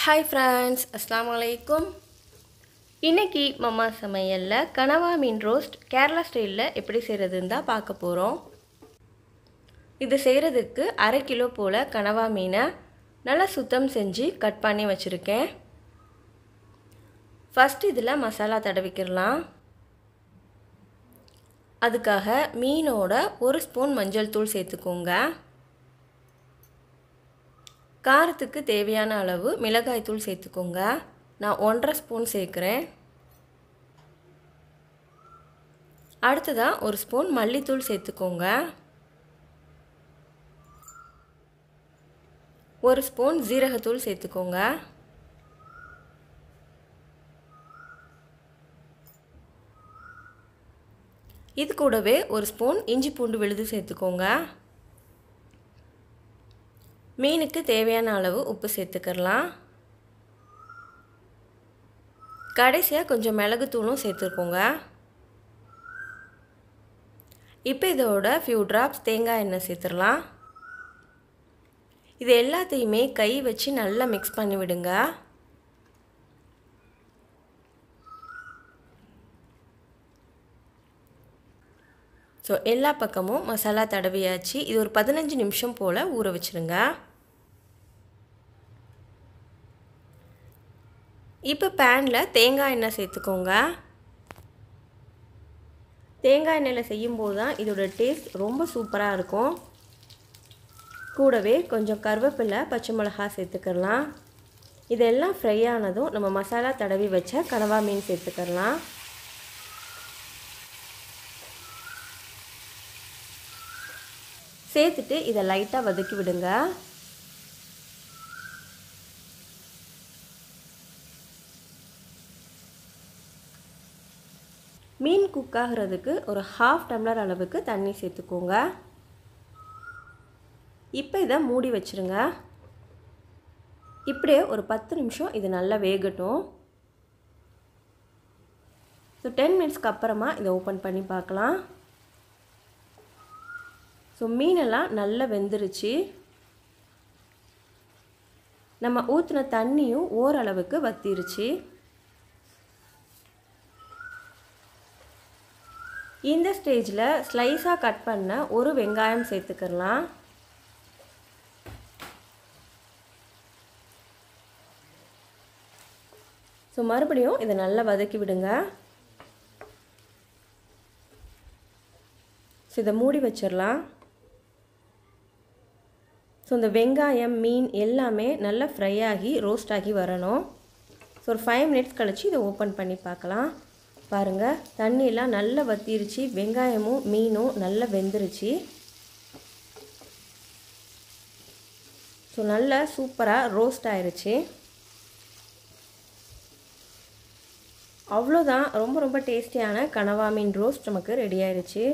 Hi friends, Assalamu alaikum. இன்னைக்கு mamma சமையல்ல கனவா மீன் ரோஸ்ட் கேரளா ஸ்டைல்ல எப்படி செய்யறதுன்னு தான் பார்க்க போறோம். இது செய்யறதுக்கு 1/2 கிலோ போல கனவா மீனை நல்லா சுத்தம் செஞ்சு கட் பண்ணி வச்சிருக்கேன். ஃபர்ஸ்ட் இதல மசாலா தடவிக்கலாம். அதுக்காக மீனோட 1 ஸ்பூன் மஞ்சள் தூள் சேர்த்துக்கோங்க. காரத்துக்கு தேவையான அளவு மிளகாய் தூள் சேர்த்துக்கோங்க. நான் 1/2 ஸ்பூன் சேர்க்கிறேன். அடுத்ததா 1 ஸ்பூன் மல்லித்தூள் சேர்த்துக்கோங்க. 1 ஸ்பூன் ஜீரகத்தூள் சேர்த்துக்கோங்க. இது கூடவே 1 ஸ்பூன் இஞ்சி பூண்டு விழுது சேர்த்துக்கோங்க. மீனுக்கு தேவையான அளவு உப்பு சேர்த்துக்கலாம். கடைசியா கொஞ்சம் மிளகு தூளும் சேர்த்துக்கோங்க. இப்போ இதோட few drops தேங்காய் எண்ணெய் சேர்த்துறலாம். இது எல்லாத்தையுமே கை வச்சு நல்லா mix பண்ணி விடுங்க. சோ எல்லா பக்கமும் மசாலா தடவியாச்சு. இது ஒரு 15 நிமிஷம் போல ஊற வச்சிருங்க. இப்போ panல தேங்காய் எண்ணெய் சேர்த்துக்கோங்க. தேங்காய் எண்ணெயில செய்யும்போது தான் இதோட டேஸ்ட் ரொம்ப சூப்பரா இருக்கும். கூடவே கொஞ்சம் கறிவேப்பிலை, பச்சை மிளகாய் சேர்த்துக்கலாம். இதெல்லாம் ஃப்ரை ஆனதும் நம்ம மசாலா தடவி வச்ச கனவா மீன் சேர்த்துக்கலாம். சேர்த்துட்டு இத லைட்டா வதக்கி விடுங்க. மீன் குக் ஆகிறதுக்கு ஒரு 1/2 டம்ளர் அளவுக்கு தண்ணி சேர்த்துக்கோங்க. இப்போ இத மூடி வச்சிருங்க. இப்படியே ஒரு 10 நிமிஷம் இது நல்லா வேகட்டும். சோ 10 மினிட்ஸ்க்கு அப்புறமா இத ஓபன் பண்ணி பார்க்கலாம். சோ மீனெல்லாம் நல்லா வெந்திருச்சு. நம்ம ஊத்துன தண்ணியும் ஓரளவுக்கு வத்திருச்சு. இந்த ஸ்டேஜ்ல ஸ்லைஸா கட் பண்ண ஒரு வெங்காயம் சேர்த்துக்கலாம். சோ மறுபடியும் இத நல்லா வதக்கி விடுங்க. சோ இத மூடி வச்சிரலாம். சோ இந்த வெங்காயம், மீன் எல்லாமே நல்லா ஃப்ரை ஆகி ரோஸ்ட் ஆகி வரணும். சோ ஒரு 5 மினிட்ஸ் கழிச்சு இத ஓபன் பண்ணி பார்க்கலாம். பாருங்க தண்ணி எல்லாம் நல்லா வத்திருச்சு. வெங்காயமும் மீனும் நல்லா வெந்திருச்சு. சோ நல்லா சூப்பரா ரோஸ்ட் ஆயிருச்சு. அவ்வளவுதான், ரொம்ப டேஸ்டியான கனவா மீன் ரோஸ்ட் நமக்கு ரெடி ஆயிருச்சு.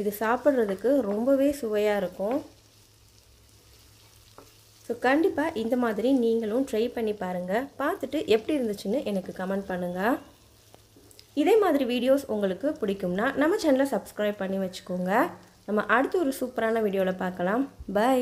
இது சாப்பிடுறதுக்கு ரொம்பவே சுவையா இருக்கும். சோ கண்டிப்பா இந்த மாதிரி நீங்களும் ட்ரை பண்ணி பாருங்க. பார்த்துட்டு எப்படி இருந்துச்சுன்னு எனக்கு கமெண்ட் பண்ணுங்க. இதே மாதிரி வீடியோஸ் உங்களுக்கு பிடிக்கும்னா நம்ம சேனலை சப்ஸ்கிரைப் பண்ணி வச்சுக்கோங்க. நம்ம அடுத்த ஒரு சூப்பரான வீடியோல பார்க்கலாம். பை.